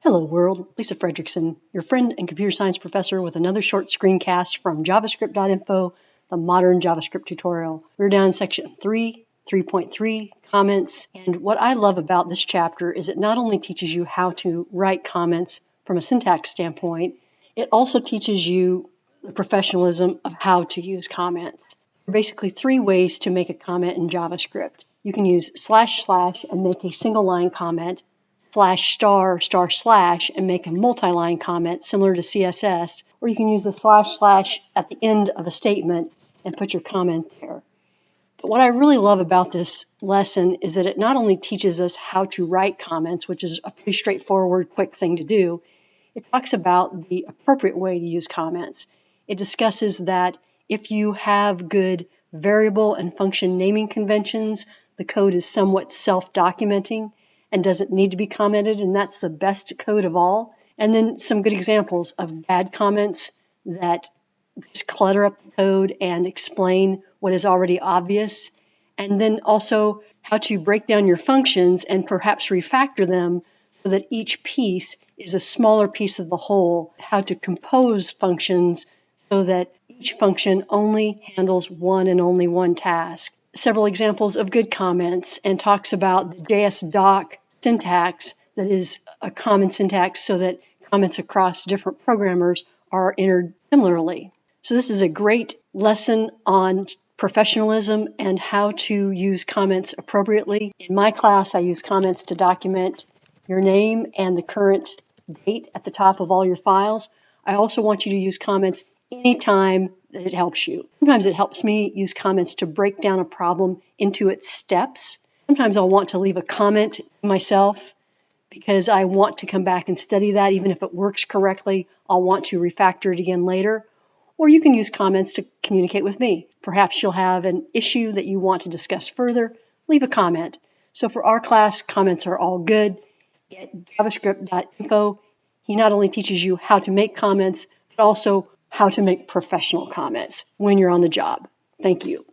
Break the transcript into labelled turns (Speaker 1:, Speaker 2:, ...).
Speaker 1: Hello world, Lisa Friedrichsen, your friend and computer science professor with another short screencast from javascript.info, the modern JavaScript tutorial. We're down in section 3.3, comments, and what I love about this chapter is it not only teaches you how to write comments from a syntax standpoint, it also teaches you the professionalism of how to use comments. There are basically three ways to make a comment in JavaScript. You can use // and make a single line comment, /*/ and make a multi-line comment similar to CSS, or you can use the // at the end of a statement and put your comment there. But what I really love about this lesson is that it not only teaches us how to write comments, which is a pretty straightforward, quick thing to do, it talks about the appropriate way to use comments. It discusses that if you have good variable and function naming conventions, the code is somewhat self-documenting and doesn't need to be commented, and that's the best code of all. And then some good examples of bad comments that just clutter up the code and explain what is already obvious. And then also how to break down your functions and perhaps refactor them so that each piece is a smaller piece of the whole. How to compose functions so that each function only handles one and only one task. Several examples of good comments, and talks about the JS doc syntax that is a common syntax so that comments across different programmers are entered similarly. So this is a great lesson on professionalism and how to use comments appropriately. In my class, I use comments to document your name and the current date at the top of all your files. I also want you to use comments anytime that it helps you. Sometimes it helps me use comments to break down a problem into its steps. Sometimes I'll want to leave a comment myself because I want to come back and study that. Even if it works correctly, I'll want to refactor it again later. Or you can use comments to communicate with me. Perhaps you'll have an issue that you want to discuss further. Leave a comment. So for our class, comments are all good. At javascript.info, he not only teaches you how to make comments, but also how to make professional comments when you're on the job. Thank you.